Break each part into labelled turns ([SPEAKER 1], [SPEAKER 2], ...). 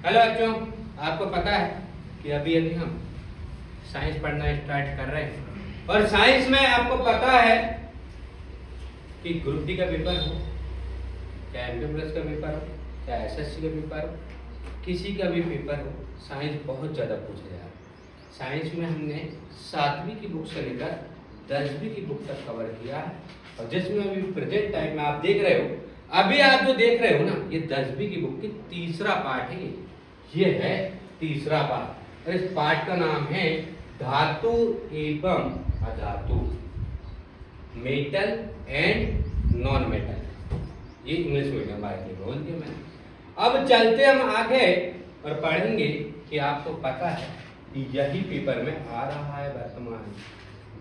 [SPEAKER 1] Hello बच्चों, आपको पता है कि अभी अभी हम साइंस पढ़ना स्टार्ट कर रहे हैं और साइंस में आपको पता है कि ग्रुप डी का पेपर हो, चाहे एमपी प्लस का पेपर हो, चाहे एसएससी का पेपर हो, किसी का भी पेपर हो, साइंस बहुत ज़्यादा पूछा जा रहा है। साइंस में हमने 7वीं की बुक से लेकर 10वीं की बुक तक कवर किया है और जिसमें अभी प्रेजेंट टाइम में आप देख रहे हो, अभी आप जो देख रहे हो ना, ये 10वीं की बुक की तीसरा पार्ट है। ये है तीसरा पार्ट और इस पार्ट का नाम है धातु एवं अधातु, मेटल एंड नॉन मेटल। ये इंग्लिश मीडियम में बोल दिया मैंने। अब चलते हम आगे और पढ़ेंगे कि आपको पता है कि यही पेपर में आ रहा है,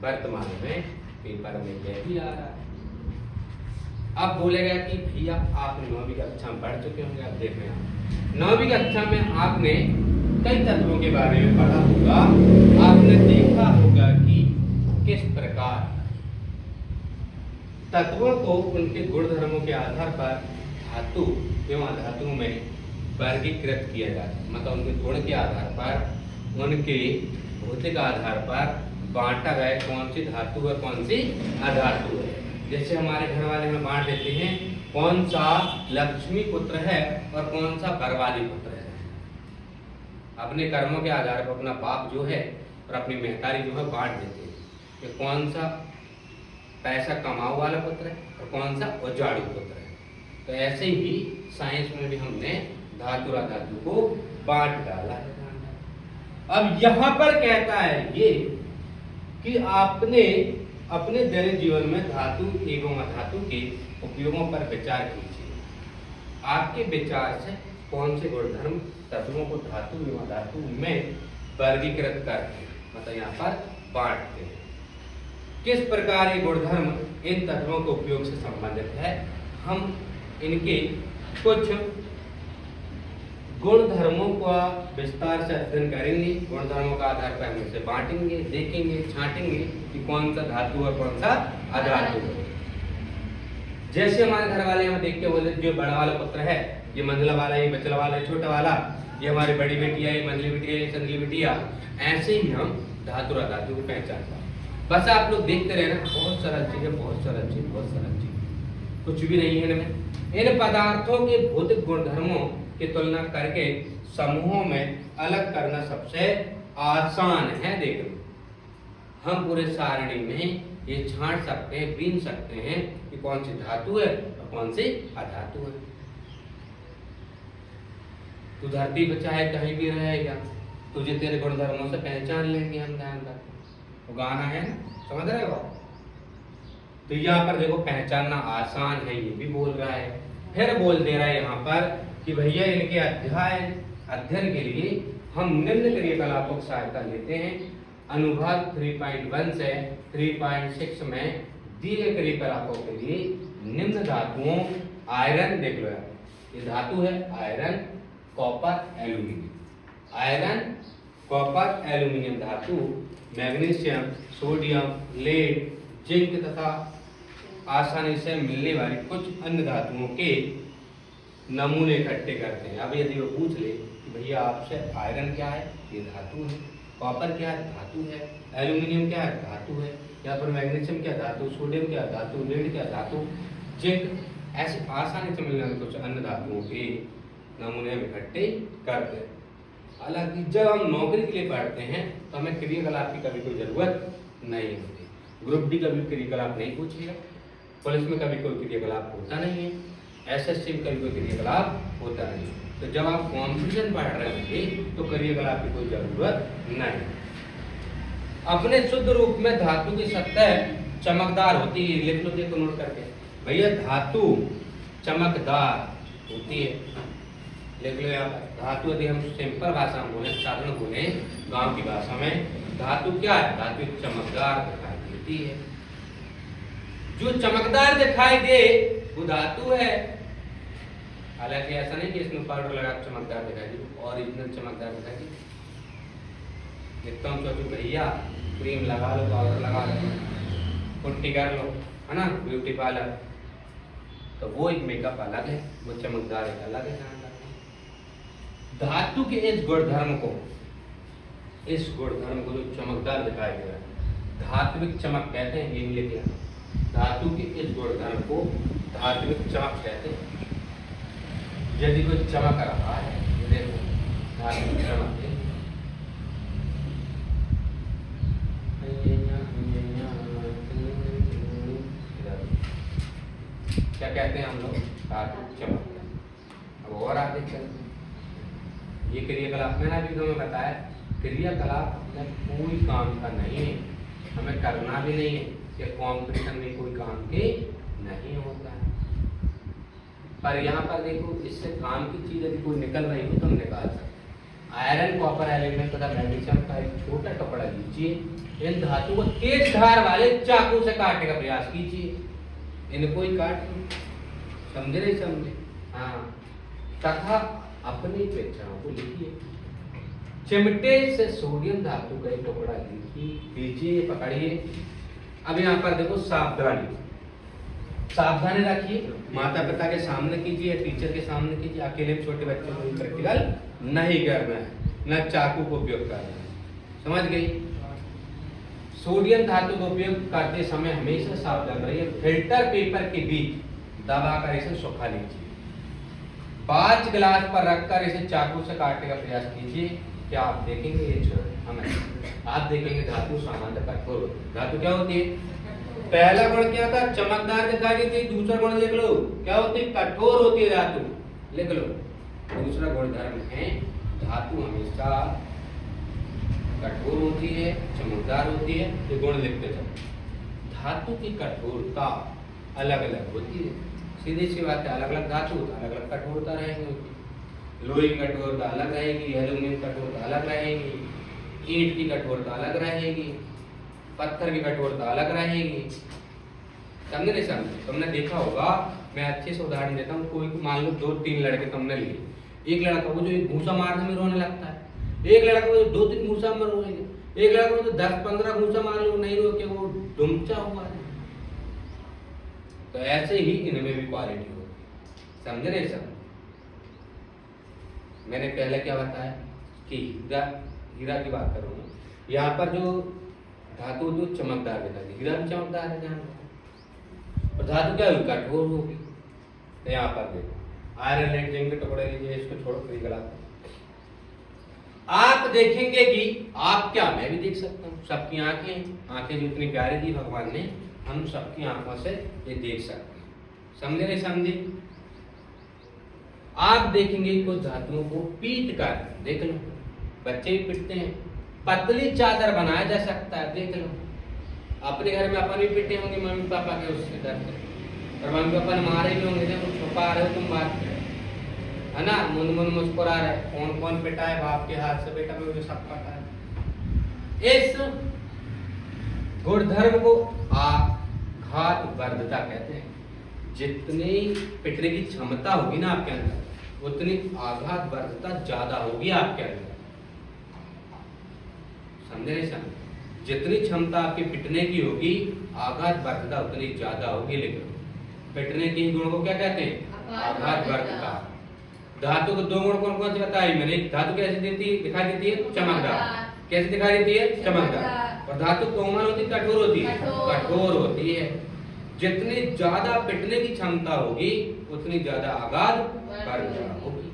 [SPEAKER 1] वर्तमान में पेपर में यही आ रहा है। अब बोलेगा कि भैया आप 9वीं कक्षा में पढ़ चुके होंगे। अब देख रहे हैं 9वीं कक्षा में आपने कई तत्वों के बारे में पढ़ा होगा, आपने देखा होगा कि किस प्रकार तत्वों को उनके गुण धर्मों के आधार पर धातु एवं अधातु में वर्गीकृत किया जाता है। मतलब उनके गुण के आधार पर, उनके भौतिक आधार पर बांटा गया कौन सी धातु है कौन सी अधातु है। जैसे हमारे घर वाले में बांट देते हैं कौन सा लक्ष्मी पुत्र है और कौन सा बरवाली पुत्र है। अपने कर्मों के आधार पर अपना बाप जो है और अपनी महतारी जो है बांट देते हैं कि कौन सा पैसा कमाऊ वाला पुत्र है और कौन सा उजाड़ू पुत्र है। तो ऐसे ही साइंस में भी हमने धातु और अधातु को बांट डाला है। अब यहाँ पर कहता है ये कि आपने अपने दैनिक जीवन में धातु एवं अधातु के उपयोगों पर विचार कीजिए। आपके विचार से कौन से गुणधर्म तत्वों को धातु एवं अधातु में वर्गीकृत करते हैं, मतलब यहाँ पर बांटते हैं। किस प्रकार ये गुणधर्म इन तत्वों के उपयोग से संबंधित है, हम इनके कुछ गुण धर्मों का विस्तार से अध्ययन करेंगे। गुण धर्मों का आधार पर हम इसे बांटेंगे, देखेंगे, छांटेंगे कि कौन सा धातु और कौन सा अधातु है। जैसे हमारे घर वाले हमें देख के बोले जो बड़ा वाला पुत्र है ये मंझला वाला, ये बचला वाला, ये छोटा वाला, ये हमारी बड़ी बेटी है, ये मंझली बेटी है, ये संदली बेटिया। ऐसे ही हम धातु और अधातु की पहचान पाए। बस आप लोग देखते रहना, बहुत सरल चीज है, बहुत सरल चीज, बहुत सरल चीज, कुछ भी नहीं है इनमें। इन पदार्थों के भौतिक गुणधर्मों की तुलना करके समूहों में अलग करना सबसे आसान है। देख लो, हम पूरे सारणी में ये छांट सकते हैं, बीन सकते हैं कि कौन सी धातु है और कौन सी अधातु है। तू धरती पर चाहे कहीं भी रहेगा, तुझे तेरे गुणधर्मों से पहचान लेंगे हम। ध्यान रखो, वो गाना है ना, समझ रहे हो। तो यहाँ पर देखो पहचानना आसान है, ये भी बोल रहा है, फिर बोल दे रहा है यहाँ पर कि भैया इनके अध्ययन के लिए हम निम्न क्रियाकलापों की सहायता लेते हैं। अनुभाग 3.1 से 3.6 में दिए गए क्रियाकलापों के लिए निम्न धातुओं आयरन, देख लो यार, ये धातु है iron, copper, aluminium. Iron, copper, aluminium धातु, मैग्नीशियम, सोडियम, लेड, जिंक तथा आसानी से मिलने वाली कुछ अन्य धातुओं के नमूने इकट्ठे करते हैं। अब यदि वो पूछ ले कि भैया आपसे आयरन क्या है, ये धातु है, कॉपर क्या है, धातु है, एल्यूमिनियम क्या है, धातु है, या फिर मैग्नीशियम क्या धातु, सोडियम क्या धातु, लेड क्या धातु, जिंक, ऐसे आसानी से मिलने वाले कुछ अन्य धातुओं के नमूने हम इकट्ठे करते हैं। हालांकि जब हम नौकरी के लिए पढ़ते हैं तो हमें क्रियाकलाप की कभी कोई जरूरत नहीं होती। ग्रुप डी कभी क्रियाकलाप नहीं पूछेगा, पुलिस में कभी कोई क्रियाकलाप होता नहीं है, एसएससी में कभी कोई क्रियाकलाप होता नहीं। तो जब आप कॉम्पिटिशन पढ़ रहे होंगे तो क्रियाकलाप की कोई जरूरत नहीं। अपने शुद्ध रूप में धातु की सतह चमकदार होती है, लिख लो, देखो नोट करके भैया, धातु चमकदार होती है, लिख लो यहाँ पर। धातु यदि हम सिंपल भाषा में बोले, साधारण बोले, गांव की भाषा में, धातु क्या है, धातु चमकदार दिखाई देती है। जो चमकदार दिखाई दे वो धातु है। हालांकि ऐसा नहीं कि इसमें पाउडर लगा चमकदार दिखाई दे, ओरिजिनल चमकदार दिखाई दे। जितना हम सोचो भैया क्रीम लगा लो, पाउडर लगा लो, पुट्टी कर लो, है ना, ब्यूटी पार्लर, तो वो एक मेकअप अलग है, वो चमकदार एक अलग है। धातु के इस गुणधर्म को जो चमकदार दिखाई दे रहा है, धात्विक चमक कहते हैं। ये लिख लेना, धातु के इस गुणधर्म को धात्विक चमक कहते हैं। यदि कोई चमक रहा है, ये देखो धात्विक चमक है। क्या कहते हैं हम लोग? धात्विक चमक। अब और आगे चलते हैं। ये क्रियाकलाप मैंने अभी तुम्हें बताया, क्रियाकलाप अपने कोई काम का नहीं है, हमें करना भी नहीं है, कि कॉम्पिटिशन में कोई काम के नहीं होता है। पर यहाँ पर देखो, इससे काम की चीज यदि कोई निकल रही हो तो हम निकाल सकते। आयरन, कॉपर एलिमेंट तथा मैग्नीशियम का एक छोटा टुकड़ा लीजिए, इन धातु को तेज धार वाले चाकू से काटने का प्रयास कीजिए। इनको ही काट, समझे नहीं समझे? हाँ। तथा अपनी इच्छाओं को लिखिए। चिमटे से सोडियम धातु का एक टुकड़ा लीजिए, पकड़िए। अब यहाँ पर देखो, सावधानी रखिए, माता पिता के सामने कीजिए, टीचर के सामने कीजिए। अकेले छोटे बच्चों को प्रैक्टिकल नहीं करना है, न चाकू को उपयोग करना है, समझ गई? सोडियम धातु का उपयोग करते समय हमेशा सावधान रहिए। फिल्टर पेपर के बीच दबाकर इसे सुखा लीजिए। 5 गिलास पर रखकर इसे चाकू से काटने का प्रयास कीजिए। क्या आप देखेंगे? ये छोड़ हमें, आप देखेंगे धातु सामान्य कठोर। धातु क्या होती है? पहला गुण क्या था? चमकदार दिखाई देती है। दूसरा गुण देख लो, क्या होती है? कठोर होती है धातु, लिख लो। दूसरा गुणधर्म है, धातु हमेशा कठोर होती है, चमकदार होती है। ये गुण लिखते जाओ। धातु की कठोरता अलग अलग होती है, सीधी सी बात है। अलग अलग धातु अलग अलग कठोरता रहेंगी। लोहे की कठोरता अलग रहेगी, एल्यूमिनियम कठोरता अलग रहेगी, ईंट की कठोरता अलग रहेगी, पत्थर की कठोरता अलग रहेगी। समझे नहीं समझे? तुमने देखा होगा, मैं अच्छे से उदाहरण देता हूँ। कोई मान लो 2-3 लड़के तुमने लिए, एक लड़का वो जो एक घूसा मारने में रोने लगता है, एक लड़का वो 2-3 घूसा में रोएगा, एक लड़का वो तो 10-15 घूसा मार लो नहीं रो के वो डुमचा हुआ है। तो ऐसे ही इनमें भी क्वालिटी होती है, समझे नहीं समझे? मैंने पहले क्या बताया कि हीरा की बात करूंगा। यहाँ पर जो धातु जो चमकदार दिखाती है, हीरा भी चमकदार है ध्यान रखो। और धातु क्या होगी? कठोर होगी। तो यहाँ पर देखो, आयरन लेड जिंक के टुकड़े लीजिए, इसको छोड़ो, फ्री गला। आप देखेंगे कि आप क्या, मैं भी देख सकता हूँ, सबकी आंखें जो इतनी प्यारी दी भगवान ने, हम सबकी आंखों से ये देख सकते हैं। समझे नहीं समझे? आप देखेंगे कुछ धातुओं को पीट कर, देख लो, बच्चे भी पीटते हैं, पतली चादर बनाया जा सकता है, देख लो। अपने घर में अपन भी पीटे होंगे मम्मी पापा के उससे डर से, और मम्मी पापा ने मारे भी होंगे, देखो छुपा रहे हो तुम बात है ना, मुन मुस्कुरा रहे। कौन पिटा है? बाप के हाथ से बेटा, मुझे सब पता है। इस गुणधर्म को आघात वर्धता कहते हैं। जितनी पिटने की क्षमता होगी ना आपके अंदर, उतनी आघात वर्धता ज्यादा होगी आपके अंदर। समझे नहीं समझे? जितनी क्षमता आपके पिटने की होगी, आघात वर्धता उतनी ज्यादा होगी। लेकिन पिटने के गुण को क्या कहते हैं? आघात वर्धता। धातु को 2 गुण कौन कौन से बताई मैंने? धातु कैसे दिखाई देती है? चमकदार। कैसे दिखाई देती है? चमकदार। और धातु कोमल होती, कठोर होती है? कठोर होती है। जितनी ज्यादा पिटने की क्षमता होगी, उतनी ज्यादा आघात वर्धता होगी।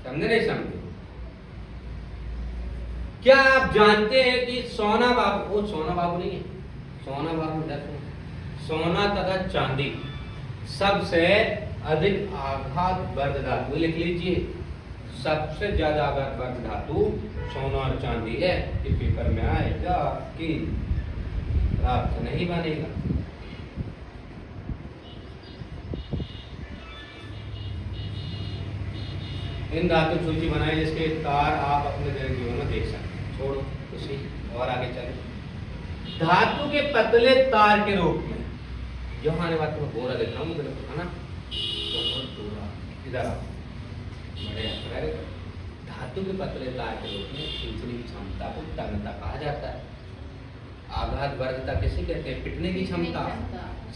[SPEAKER 1] समझे नहीं समझे? क्या आप जानते हैं कि सोना बाबू, वो सोना बाबू नहीं है, सोना बाबू, सोना तथा चांदी सबसे अधिक आघात वर्ध धातु, लिख लीजिए। सबसे ज्यादा आघात वर्ध धातु सोना और चांदी है। ये पेपर में आएगा कि प्राप्त नहीं बनेगा। इन धातु सूची बनाई जिसके तार आप अपने दैनिक जीवन में देख सकते हैं। छोड़ो उसी और आगे चले। धातु के पतले तार के रूप में, जो हमारे बात में गोरा लिख रहा हूँ, है ना, इधर बड़े धातु के पतले तार के रूप में खींचने की क्षमता को तन्यता कहा जाता है। आघात वर्धता किसे कहते हैं? पिटने की क्षमता।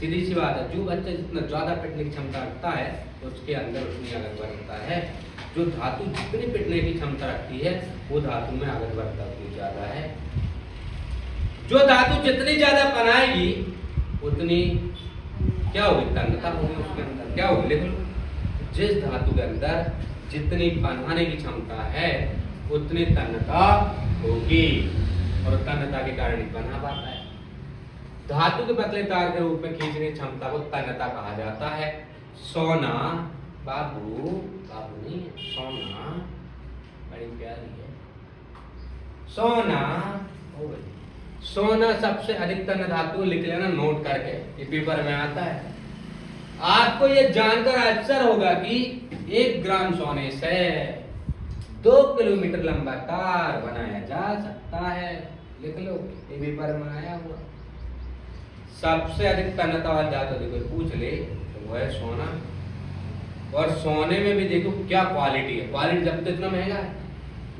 [SPEAKER 1] सीधी सी बात है, जो बच्चा जितना ज्यादा पिटने की क्षमता रखता है, उसके अंदर उतनी आघात वर्धता है। जो धातु जितनी पिटने की क्षमता रखती है वो धातु में आगे बढ़ता हुआ ज्यादा है। जो धातु जितनी ज्यादा बनाएगी उतनी क्या होगी, तन्यता होगी उसके अंदर। क्या होगी, लिख लो, जिस धातु के अंदर जितनी बनाने की क्षमता है उतनी तन्यता होगी, और तन्यता के कारण ही बना पाता है। धातु के पतले तार के रूप में खींचने की क्षमता को तन्यता कहा जाता है। सोना, बाबू बाबू नहीं, सोना बड़ी प्यारी है, सोना सोना सबसे अधिक तन्य धातु, लिख लेना नोट करके, ये पेपर में आता है। आपको ये जानकर आश्चर्य होगा कि 1 ग्राम सोने से 2 किलोमीटर लंबा तार बनाया जा सकता है। लिख लो, ये पेपर में आया हुआ। सबसे अधिक तन्यता वाली धातु देखो पूछ ले तो वो है सोना। और सोने में भी देखो क्या क्वालिटी है। क्वालिटी जब तो इतना महंगा है,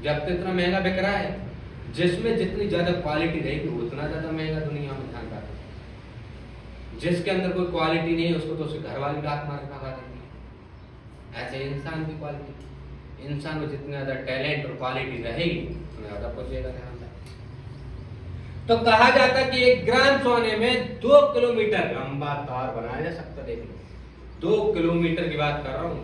[SPEAKER 1] जब तो इतना महंगा बिक रहा है, जिसमें जितनी ज्यादा क्वालिटी रहेगी उतना ज्यादा महंगा दुनिया में। ध्यान रखो, जिसके अंदर कोई क्वालिटी नहीं है उसको तो उसके घर वाली लात मार खा देंगे। ऐसे इंसान की क्वालिटी, इंसान में जितनी ज्यादा टैलेंट और क्वालिटी रहेगी उतना ज्यादा पहुंचेगा। ध्यान रखो, तो कहा जाता है कि 1 ग्राम सोने में 2 किलोमीटर लंबा तार बनाया जा सकता। देख लो, 2 किलोमीटर की बात कर रहा हूं।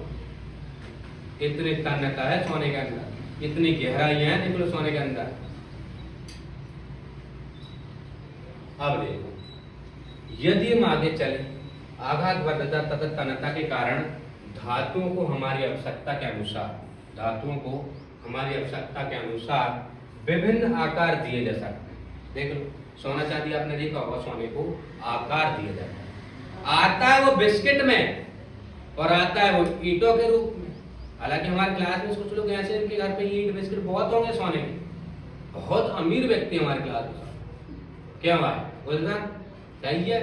[SPEAKER 1] इतनी तन्यता है सोने के अंदर, इतनी गहराई है देख लो सोने के अंदर। अब देखो, यदि हम आगे चले, आघात वर्धता तथा तन्यता के कारण धातुओं को हमारी आवश्यकता के अनुसार, धातुओं को हमारी आवश्यकता के अनुसार विभिन्न आकार दिए जा सकते हैं। देख लो, सोना चांदी आपने देखा होगा, सोने को आकार दिया जाता है। आता है वो बिस्किट में और आता है वो ईंटों के रूप में। हालांकि हमारे क्लास में कुछ लोग ऐसे, इनके घर पे ईंट बिस्किट बहुत होंगे सोने के, बहुत अमीर व्यक्ति हमारे क्लास में। क्या हुआ है, बोलना सही है?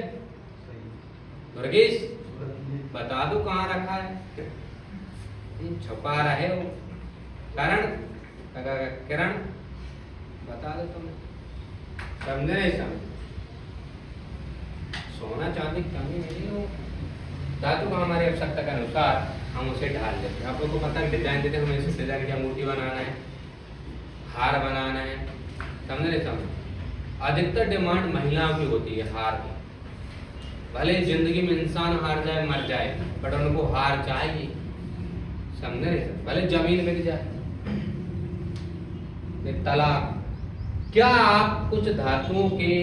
[SPEAKER 1] वर्गीस बता दो कहाँ रखा है, छुपा रहे हो। किरण बता दो तुम्हें, समझे नहीं समझे? सोना चांदी कमी नहीं हो, धातु को हमारी आवश्यकता के अनुसार हम उसे ढाल देते हैं। आप लोगों को पता है डिजाइन देते हैं, हमें इस डिजाइन क्या मूर्ति बनाना है, हार बनाना है, समझे नहीं समझे? अधिकतर डिमांड महिलाओं की होती है हार की। भले जिंदगी में इंसान हार जाए मर जाए, बट उनको हार चाहिए, समझे नहीं? भले जमीन बिक जाए, तलाक। क्या आप कुछ धातुओं के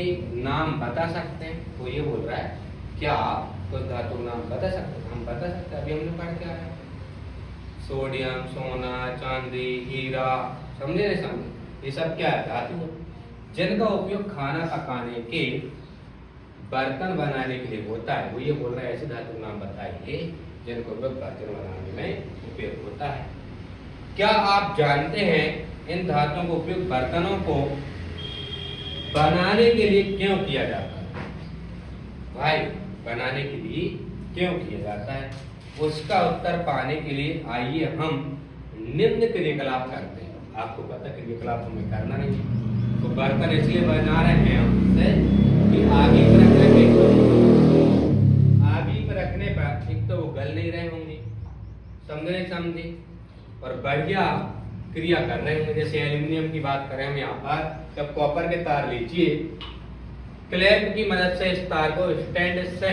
[SPEAKER 1] नाम बता सकते हैं? वो ये बोल रहा है, क्या आप कुछ धातु नाम बता सकते हैं? हम बता सकते हैं, अभी हमने पढ़ के आए, सोडियम, सोना, चांदी, हीरा, समझे नहीं समझे? ये सब क्या है? धातु, जिनका उपयोग खाना पकाने के, बर्तन बनाने के लिए होता है। वो ये बोल रहा है ऐसे धातु नाम बताइए जिनका उपयोग बर्तन बनाने में उपयोग होता है। क्या आप जानते हैं इन धातुओं का उपयोग बर्तनों को बनाने के लिए क्यों किया जाता है? भाई, बनाने के लिए क्यों किया जाता है? उसका उत्तर पाने के लिए आइए हम निम्न क्रियाकलाप करते हैं। आपको पता क्रियाकलाप हमें करना नहीं, तो बर्तन इसलिए बना रहे हैं हमसे कि आगे पर रखने पर एक तो वो गल नहीं रहे होंगे, समझे समझे, और बढ़िया क्रिया कर रहे होंगे। जैसे एल्यूमिनियम की बात करें हम यहाँ पर, जब कॉपर के तार लीजिए, क्लैंप की मदद से इस तार को स्टैंड से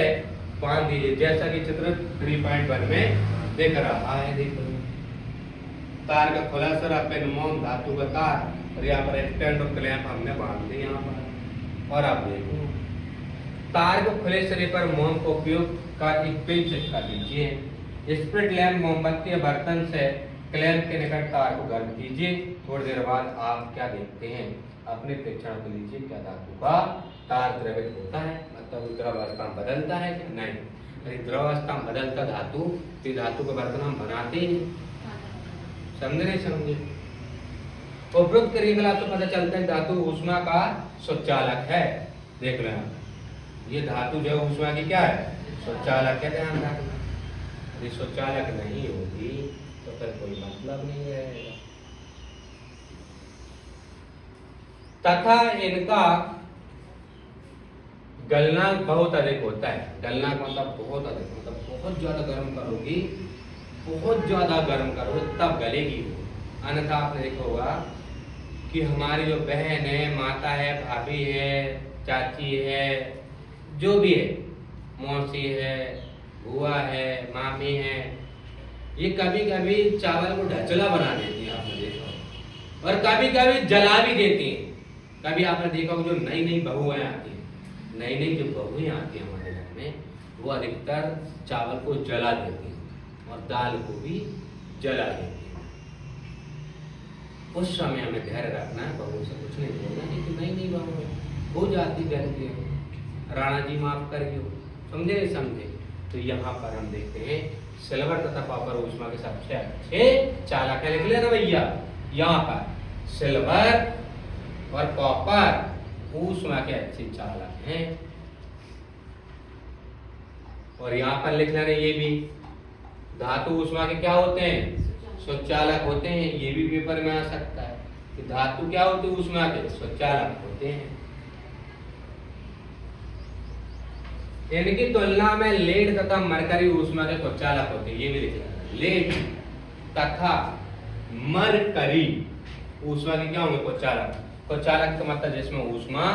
[SPEAKER 1] बांध दीजिए, जैसा कि चित्र 3.1 में दिख रहा है। देखो, तार का खुला सरा पेन मोम धातु का तार, और यहाँ पर स्टैंड और क्लैंप हमने बांध दिए यहाँ पर। और आप देखो, तार को खुले सिरे पर मोम का उपयोग का एक पेन चिपका दीजिए। स्प्रिट लैंप मोमबत्ती या बर्तन से क्लैंप के निकट तार को गर्म कीजिए। थोड़ी देर बाद आप क्या देखते हैं? अपने प्रेक्षण को लीजिए, क्या धातु का तार द्रवित होता है, मतलब द्रवावस्था बदलता है क्या? नहीं। यदि द्रवावस्था बदलता धातु, तो धातु का बर्तन हम बनाते ही नहीं, समझे नहीं समझे? उपरोक्त क्रियाकलाप से पता चलता है धातु ऊष्मा का सुचालक है। देख लें, ये धातु जो है ऊष्मा की क्या है? सुचालक है। ध्यान रखना, यदि सुचालक नहीं होगी तो फिर कोई मतलब नहीं रहेगा। तथा इनका गलनांक बहुत अधिक होता है। गलनांक मतलब बहुत अधिक, मतलब बहुत ज्यादा गर्म करोगी बहुत ज़्यादा गर्म करो तब गलेगी वो, अन्यथा आपने देखा होगा कि हमारी जो बहन है, माता है, भाभी है, चाची है, जो भी है, मौसी है, बुआ है, मामी है, ये कभी कभी चावल को ढचला बना देती है, आपने देखा होगा, और कभी कभी जला भी देती हैं। कभी आपने देखा होगा जो नई नई बहुएं आती हैं, नई नई जो बहुएं आती हैं हमारे घर में, वो अधिकतर चावल को जला देती हैं और दाल को भी जला देती हैं। उस समय हमें धैर्य रखना है, बहू से कुछ नहीं बोलना है कि नई नई बहू हो जाती गलती, राणा जी माफ करियो, समझे नहीं समझे। तो यहाँ पर हम देखते हैं सिल्वर तथा कॉपर ऊष्मा के सबसे अच्छे चालक है, लिख लेना भैया। यहाँ पर सिल्वर और कॉपर ऊष्मा के अच्छे चालक हैं। और यहाँ पर लिख लेना ये भी, धातु ऊष्मा के क्या होते हैं? स्वचालक होते हैं। ये भी पेपर में आ सकता है कि धातु क्या होते हैं? ऊष्मा के स्वचालक होते हैं। इनकी तुलना में लेड तथा मरकरी ऊष्मा के स्वचालक होते हैं। ये भी लिख लेना, लेड तथा मरकरी ऊष्मा के क्या होंगे? स्वचालक। स्वचालक का मतलब जिसमें ऊष्मा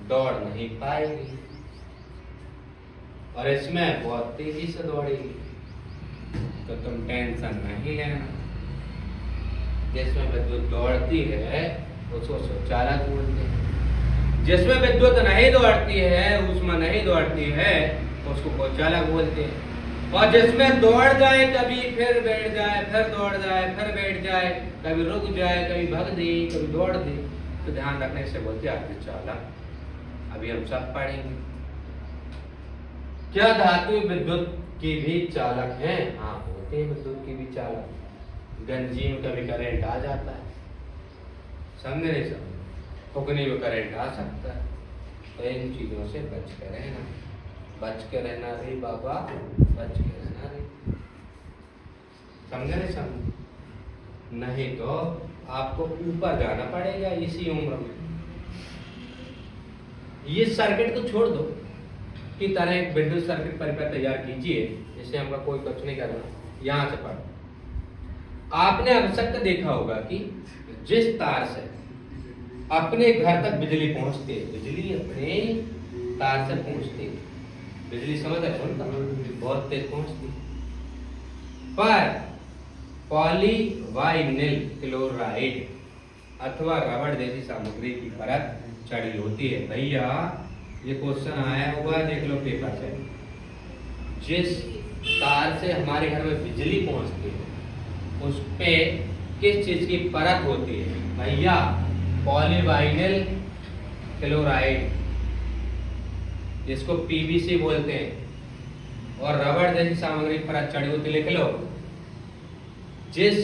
[SPEAKER 1] दौड़ नहीं पाएगी और इसमें बहुत तेजी से दौड़ेगी, तो तुम टेंशन नहीं लेना। जिसमें विद्युत दौड़ती है उसको स्वचालक बोलते हैं, जिसमें विद्युत नहीं दौड़ती है, ऊष्मा नहीं दौड़ती है, उसको स्वचालक बोलते हैं। और जिसमें दौड़ जाए, कभी फिर बैठ जाए, फिर दौड़ जाए, फिर बैठ जाए, कभी रुक जाए, कभी भाग दे, कभी दौड़ दे, तो ध्यान रखने से बोलते हैं अर्धचालक। अभी हम सब पढ़ेंगे। क्या धातु विद्युत की भी चालक हैं? हाँ, होते हैं विद्युत की भी चालक। गंजी में कभी करंट आ जाता है, समझे नहीं समझे? फुकनी में करंट आ सकता है, तो इन चीजों से बच के रहना, बच के रहना रे बाबा, बच के रहना रे, समझे नहीं समझे? नहीं तो आपको ऊपर जाना पड़ेगा इसी उम्र में। ये सर्किट को छोड़ दो की तरह एक विद्युत सर्किट परिपथ तैयार कीजिए, जिससे हमका कोई कुछ नहीं करना। यहां से पढ़ो। आपने अब तक देखा होगा कि जिस तार से अपने घर तक बिजली पहुंचती है, बिजली अपने तार से पहुंचती है, बिजली समझ है बहुत तेज पहुंचती, पर पॉलीवाइनिल क्लोराइड अथवा रबड़ जैसी सामग्री की परत चढ़ी होती है। भैया ये क्वेश्चन आया हुआ है, देख लो पेपर से। जिस तार से हमारे घर में बिजली पहुंचती है उस पे किस चीज की परत होती है? भैया पॉलीवाइनिल क्लोराइड, जिसको पीवीसी बोलते हैं, और रबड़ जैसी सामग्री की परत चढ़ी होती। लिख लो, जिस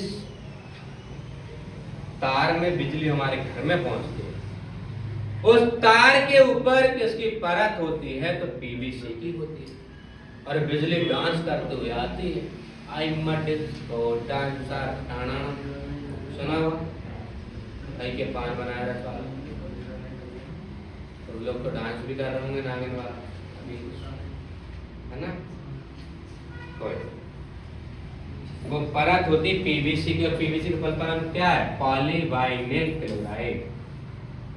[SPEAKER 1] तार में बिजली हमारे घर में पहुंचती है उस तार के ऊपर किसकी परत होती है? तो पीवीसी की होती है। और बिजली डांस करते हुए आती है, आई मटिस तो डांसर टाना, सुना हुआ भाई के पान बनाया रखा, तो लोग तो डांस भी कर रहे होंगे नागिन वाला अभी, है ना? कोई वो परत होती पीवीसी की, और पीवीसी का फल क्या है? पॉलीवाइनिल क्लोराइड।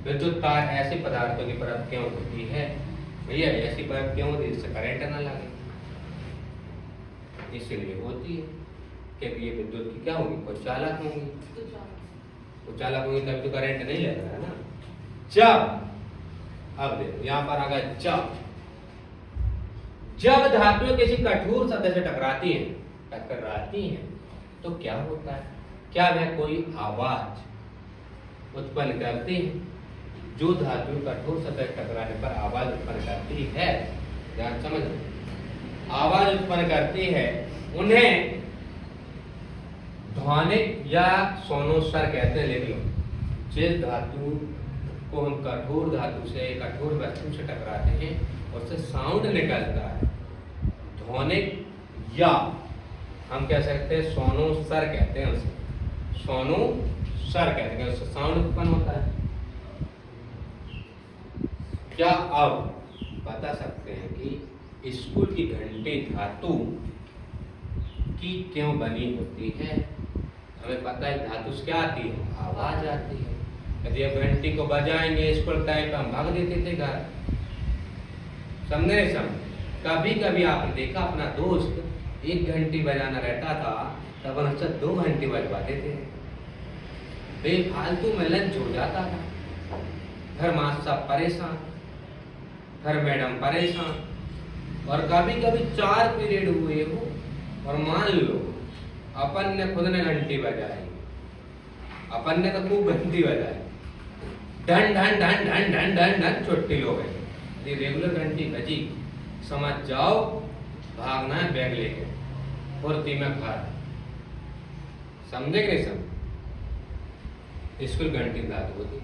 [SPEAKER 1] विद्युत तार ऐसे पदार्थों की परत क्यों होती है? भैया ऐसी परत क्यों होती है? इससे करंट ना लगे, इसलिए होती है क्योंकि ये विद्युत की क्या होगी? स्वचालक होंगी। स्वचालक होंगी तब तो करंट नहीं लग रहा है ना। जब, अब देखो यहाँ पर आ गया जब धातुएं किसी कठोर सतह से टकराती हैं तो क्या होता है? क्या वह कोई आवाज उत्पन्न करती है? जो धातु कठोर सतह टकराने पर आवाज उत्पन्न करती है, ध्यान समझ, आवाज उत्पन्न करती है, उन्हें ध्वनिक या सोनोस्वर कहते हैं। लिख लो, जिस धातु को हम कठोर धातु से, कठोर वस्तु से टकराते हैं, उससे साउंड निकलता है, ध्वनिक या हम कह सकते हैं सोनोस्वर कहते हैं उसे, सोनोस्वर कहते हैं, उससे साउंड उत्पन्न होता है। क्या अब बता सकते हैं कि स्कूल की घंटी धातु की क्यों बनी होती है? हमें पता है धातु से क्या आती है? आवाज आती है। यदि अब घंटी को बजाएंगे स्कूल टाइम पर हम भाग देते थे घर। समझे नहीं समझे? कभी कभी आपने देखा अपना दोस्त 1 घंटी बजाना रहता था तब उससे 2 घंटी बजवाते थे। बेफालतू में लंच हो जाता था। घर मास्टर साहब परेशान, घर मैडम परेशान। और कभी कभी 4 पीरियड हुए हो और मान लो अपन ने खुद ने घंटी बजाई, अपन ने तो खूब घंटी बजाई, ढन ढन ढन ढन ढन ढन ढन छुट्टी हो गई। रेगुलर घंटी बजी, समझ जाओ भागना है बैग लेके फुर्ती में घर। समझे कि नहीं समझे? स्कूल घंटी धातु होती।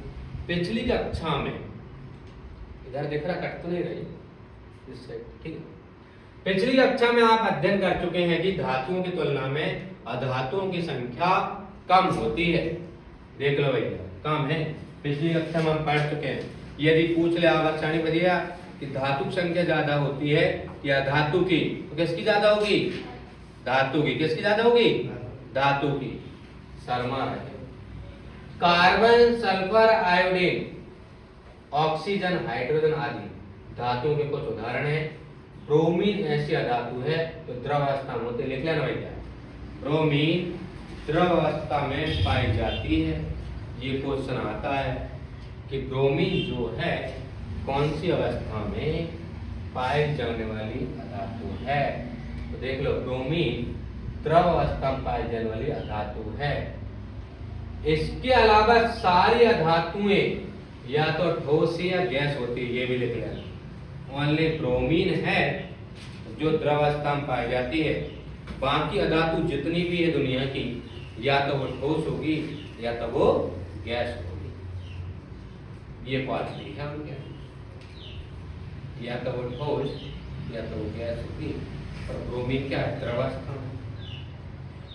[SPEAKER 1] पिछली कक्षा में इधर दिख रहा, कट तो नहीं रही इस साइड, ठीक है। पिछली कक्षा में आप अध्ययन कर चुके हैं कि धातुओं की तुलना में अधातुओं की संख्या कम होती है। देख लो भैया, कम है। पिछली कक्षा में हम पढ़ चुके हैं। यदि पूछ ले आवर्तसारणी बढ़िया कि धातु की संख्या ज्यादा होती है या धातु की, तो किसकी ज्यादा होगी? धातु की। किसकी ज्यादा होगी? धातु की। शर्मा है। Carbon, sulphur, iodine, oxygen, hydrogen आदि धातुओं के कुछ उदाहरण हैं। ब्रोमीन ऐसी अधातु है जो द्रव अवस्था में होती है। लिख लेना भैया, ब्रोमीन द्रव अवस्था में पाई जाती है। ये क्वेश्चन आता है कि ब्रोमीन जो है कौन सी अवस्था में पाई जाने वाली अधातु है? तो देख लो, ब्रोमीन द्रव अवस्था में पाई जाने वाली अधातु है। इसके अलावा सारी अधातुएं या तो ठोस या गैस होती है, ये भी लिख लेना। ओनली ब्रोमीन है जो द्रव अवस्था में पाई जाती है। बाकी अधातु जितनी भी है दुनिया की, या तो वो ठोस होगी या तो वो गैस होगी। ये क्वालिटी है उनके, या तो वो ठोस या तो वो गैस होगी। और ब्रोमीन क्या है? द्रव अवस्था में।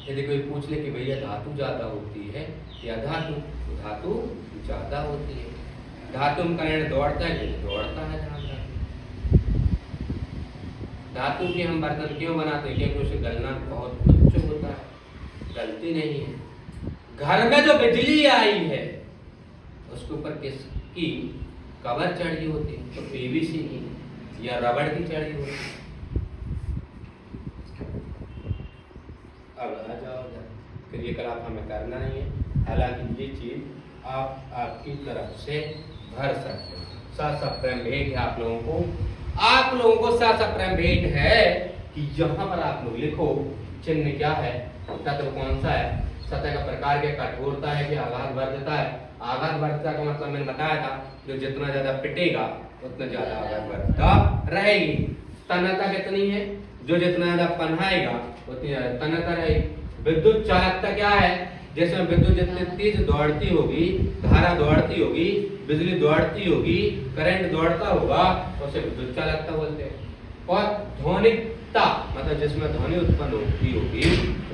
[SPEAKER 1] यदि कोई पूछ ले कि भैया धातु ज्यादा होती है या धातु, तो धातु ज्यादा होती है। धातु में करंट दौड़ता है, दौड़ता है। धातु के हम बर्तन क्यों बनाते हैं? क्योंकि उसे गलना बहुत उच्च होता है, गलती नहीं है। घर में जो बिजली आई है उसके ऊपर किसकी कवर चढ़ी होती है? तो पीवीसी की या रबड़ की चढ़ी होती है। अब आ जाओ, फिर ये कलाप हमें करना नहीं है। हालांकि ये चीज आप आपकी तरफ से भर सकते हैं। सा प्रेम भेंट है आप लोगों को। आप लोगों को सा प्रेम भेंट है कि यहाँ पर आप लोग लिखो चिन्ह क्या है, तत्व कौन सा है, सतह का प्रकार क्या, कठोरता है कि आघात वर्धता है। आघात वर्धता का मतलब मैंने बताया था, जो जितना ज्यादा पिटेगा उतना ज्यादा आघात वर्धता रहेगी। तन्यता कितनी है? जो जितना ज्यादा पन्हाएगा उतनी ज्यादा तन्यता रहेगी। विद्युत चालकता क्या है? जिसमें विद्युत जितनी तेज दौड़ती होगी, धारा दौड़ती होगी, बिजली दौड़ती होगी, करंट दौड़ता होगा, उसे विद्युत चालकता बोलते हैं। और ध्वनिकता मतलब जिसमें ध्वनि उत्पन्न होती होगी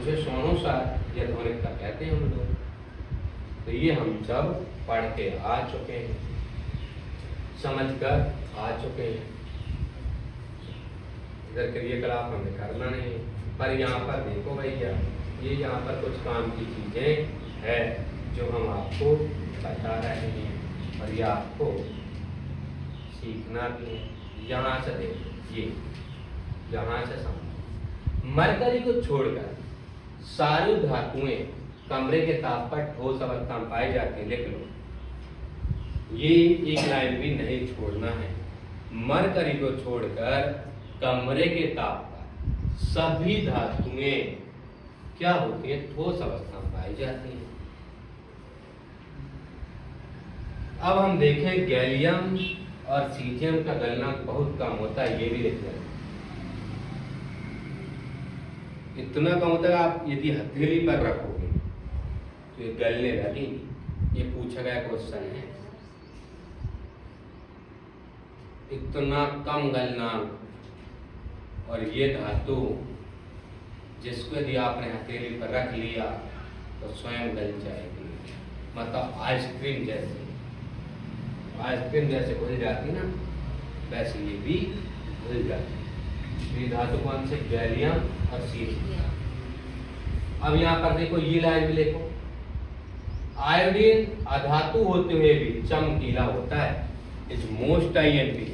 [SPEAKER 1] उसे सोनोसार या ध्वनिकता कहते हैं हम लोग। तो ये हम सब पढ़ के आ चुके हैं, समझ कर आ चुके हैं। इधर क्रियाकलाप हमें करना नहीं, पर यहाँ पर देखो भैया, ये यहाँ पर कुछ काम की चीजें है जो हम आपको बता रहे हैं और ये आपको सीखना भी है। यहाँ से देखो, ये यहाँ से समझो। मरकरी को छोड़कर सारी धातुएं कमरे के ताप पर ठोस अवस्था में पाई जाती है। लिख लो, ये एक लाइन भी नहीं छोड़ना है। मरकरी को छोड़कर कमरे के ताप पर सभी धातुएं क्या होती है? ठोस अवस्था में पाई जाती है। अब हम देखें गैलियम और सीजियम का गलनांक बहुत कम होता है, ये भी लिख लें। इतना कम होता है, आप यदि हथेली पर रखोगे तो ये गलने लगेगी। ये पूछा गया क्वेश्चन है। इतना कम गलनांक और ये धातु जिसको यदि आपने हथेली पर रख लिया तो स्वयं गल जाएगी। मतलब आइसक्रीम जैसे, आइसक्रीम जैसे घुल जाती ना, वैसे ये भी घुल जाती। ये धातु कौन से? गैलियम और सीजियम। अब यहाँ पर देखो ये लाइन भी देखो, आयोडीन अधातु होते हुए भी चमकीला होता है, इज मोस्ट आईएनपी।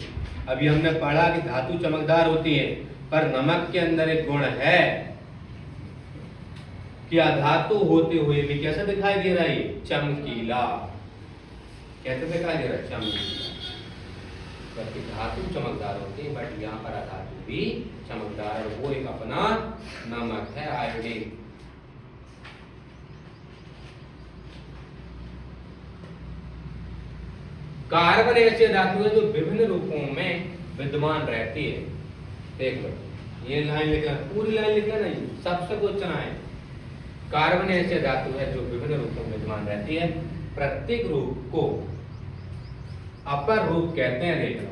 [SPEAKER 1] अभी हमने पढ़ा कि धातु चमकदार होती है, पर नमक के अंदर एक गुण है कि अधातु होते हुए भी कैसा दिखाई दे रहा है, चमकीला। कैसे दिखाई दे रहा है, चमकीला। क्योंकि धातु चमकदार होती है, बट यहाँ पर अधातु भी चमकदार है, वो एक अपना नमक है, आयोडीन। कार्बन ऐसी धातु है जो विभिन्न रूपों में विद्यमान रहती है। देख लो, ये लाइन लिखना, पूरी लाइन लिखना नहीं, सबसे क्वेश्चन आए। कार्बन ऐसी धातु है जो विभिन्न रूपों में विद्यमान रहती है, प्रत्येक रूप को अपर रूप कहते हैं। देख लो,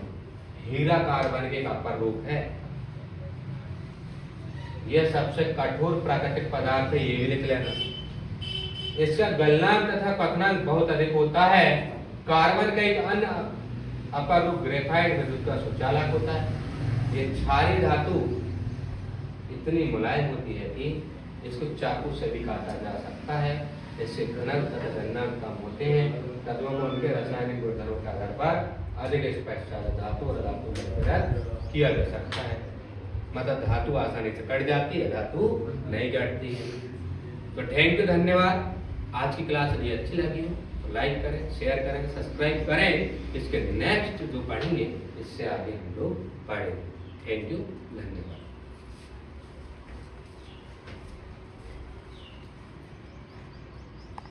[SPEAKER 1] हीरा कार्बन के एक अपर रूप है। यह सबसे कठोर प्राकृतिक पदार्थ है, ये भी लिख लेना। इसका गलनांक तथा पतनांक बहुत अधिक होता है। कार्बन का एक अन्य अपर रूप ग्रेफाइट विद्युत का सुचालक होता है। ये क्षारीय धातु इतनी मुलायम होती है कि इसको चाकू से भी काटा जा सकता है। इससे घनत्व तथा गलनांक कम होते हैं। तत्वों में उनके रासायनिक गुणधर्मों के आधार पर अधिक स्पष्ट धातु और धातु का किया जा सकता है। मतलब धातु आसानी से कट जाती है, धातु नहीं कटती है। तो थैंक यू, धन्यवाद। आज की क्लास यदि अच्छी लगी हो तो लाइक करें, शेयर करें, सब्सक्राइब करें। इसके नेक्स्ट जो पढ़ेंगे इससे आगे हम लोग पढ़ेंगे। थैंक यू, धन्यवाद।